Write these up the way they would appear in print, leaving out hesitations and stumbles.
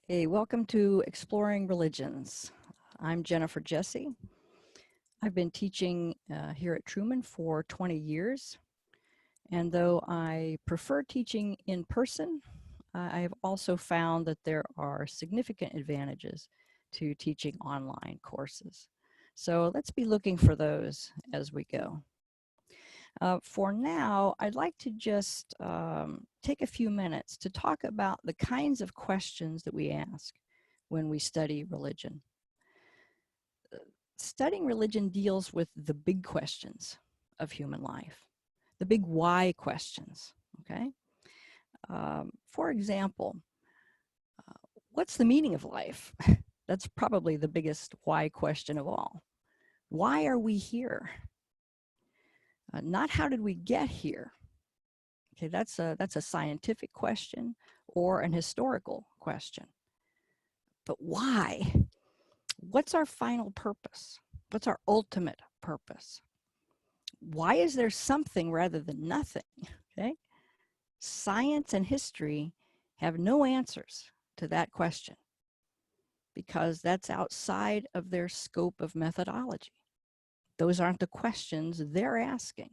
Hey, welcome to Exploring Religions. I'm Jennifer Jesse. I've been teaching here at Truman for 20 years, and though I prefer teaching in person, I have also found that there are significant advantages to teaching online courses. So let's be looking for those as we go. For now, I'd like to just take a few minutes to talk about the kinds of questions that we ask when we study religion. Studying religion deals with the big questions of human life, the big why questions, okay? For example, what's the meaning of life? That's probably the biggest why question of all. Why are we here? Not how did we get here? Okay, that's a scientific question or an historical question. But why? What's our final purpose? What's our ultimate purpose? Why is there something rather than nothing? Okay? Science and history have no answers to that question because that's outside of their scope of methodology. Those aren't the questions they're asking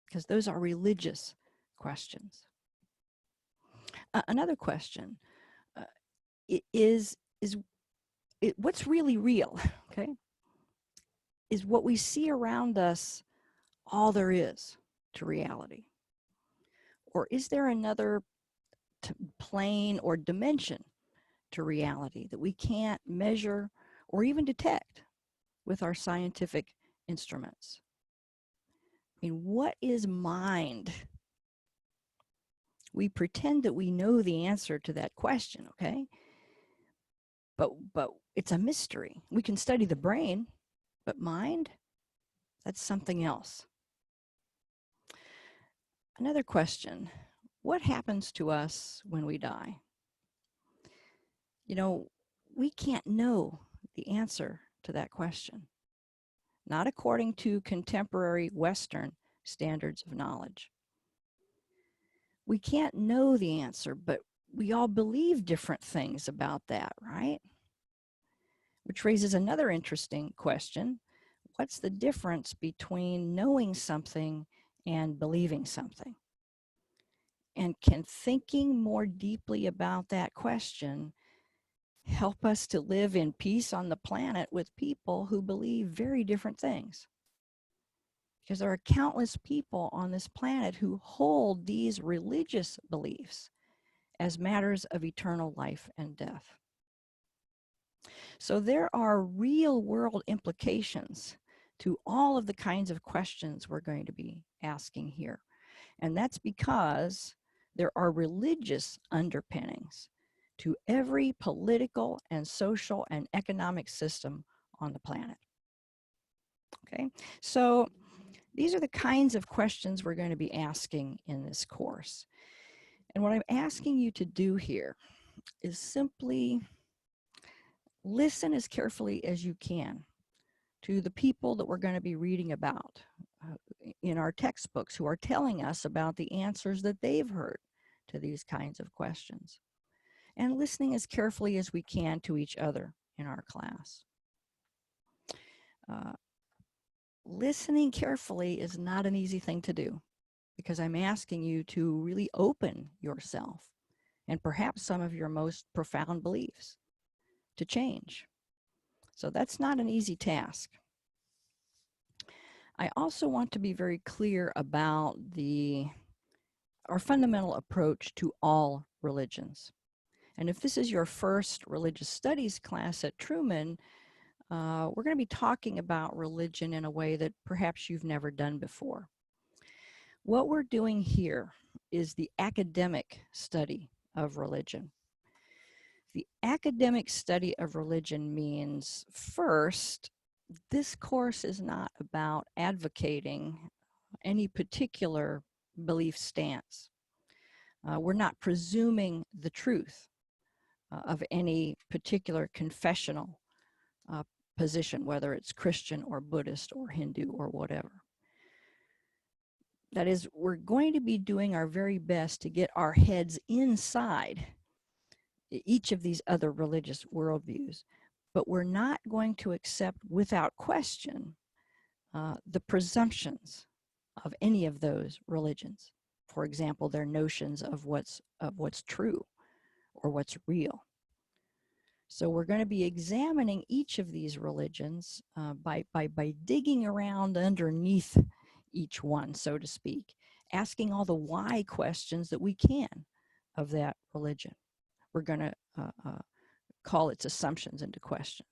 because those are religious questions. Another question is what's really real, okay? Is what we see around us all there is to reality? Or is there another plane or dimension to reality that we can't measure or even detect with our scientific instruments? I mean, what is mind? We pretend that we know the answer to that question, okay? But it's a mystery. We can study the brain, but mind, that's something else. Another question, what happens to us when we die? You know, we can't know the answer to that question, not according to contemporary Western standards of knowledge. We can't know the answer, but we all believe different things about that, right? Which raises another interesting question. What's the difference between knowing something and believing something? And can thinking more deeply about that question help us to live in peace on the planet with people who believe very different things? Because there are countless people on this planet who hold these religious beliefs as matters of eternal life and death. So there are real world implications to all of the kinds of questions we're going to be asking here. And that's because there are religious underpinnings to every political and social and economic system on the planet. Okay, so these are the kinds of questions we're going to be asking in this course. And what I'm asking you to do here is simply listen as carefully as you can to the people that we're going to be reading about in our textbooks who are telling us about the answers that they've heard to these kinds of questions, and listening as carefully as we can to each other in our class. Listening carefully is not an easy thing to do because I'm asking you to really open yourself and perhaps some of your most profound beliefs to change. So that's not an easy task. I also want to be very clear about our fundamental approach to all religions. And if this is your first religious studies class at Truman, we're going to be talking about religion in a way that perhaps you've never done before. What we're doing here is the academic study of religion. The academic study of religion means, first, this course is not about advocating any particular belief stance. We're not presuming the truth of any particular confessional position, whether it's Christian or Buddhist or Hindu or whatever. That is, we're going to be doing our very best to get our heads inside each of these other religious worldviews, but we're not going to accept without question the presumptions of any of those religions. For example, their notions of what's true or what's real. So we're going to be examining each of these religions by digging around underneath each one, so to speak, asking all the why questions that we can of that religion. We're going to call its assumptions into question.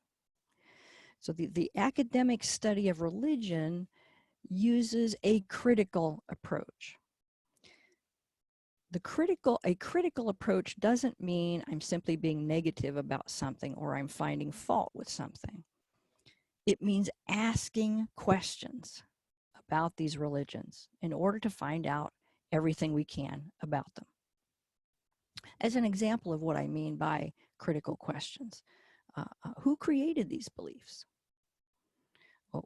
So the academic study of religion uses a critical approach. A critical approach doesn't mean I'm simply being negative about something or I'm finding fault with something. It means asking questions about these religions in order to find out everything we can about them. As an example of what I mean by critical questions, who created these beliefs?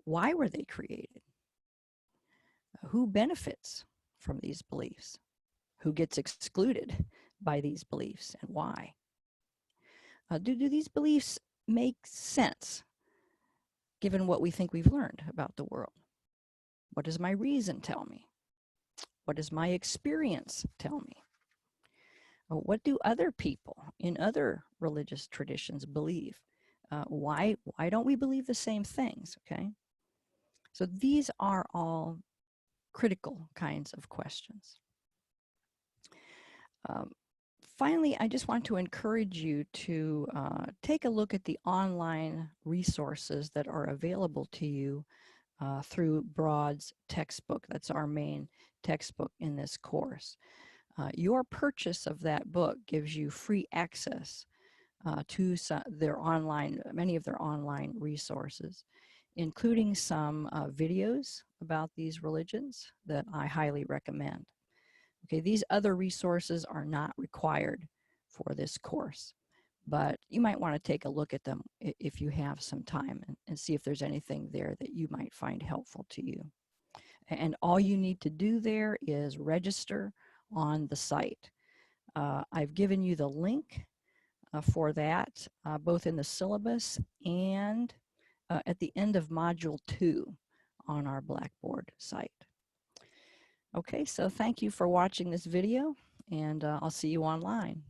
Why were they created? Who benefits from these beliefs? Who gets excluded by these beliefs and why? Do these beliefs make sense given what we think we've learned about the world? What does my reason tell me? What does my experience tell me? What do other people in other religious traditions believe? Why don't we believe the same things, okay? So these are all critical kinds of questions. Finally, I just want to encourage you to take a look at the online resources that are available to you through Broad's textbook. That's our main textbook in this course. Your purchase of that book gives you free access to many of their online resources, including some videos about these religions that I highly recommend. Okay, these other resources are not required for this course, but you might want to take a look at them if you have some time and see if there's anything there that you might find helpful to you. And all you need to do there is register on the site. I've given you the link for that, both in the syllabus and at the end of Module 2 on our Blackboard site. Okay, so thank you for watching this video, and I'll see you online.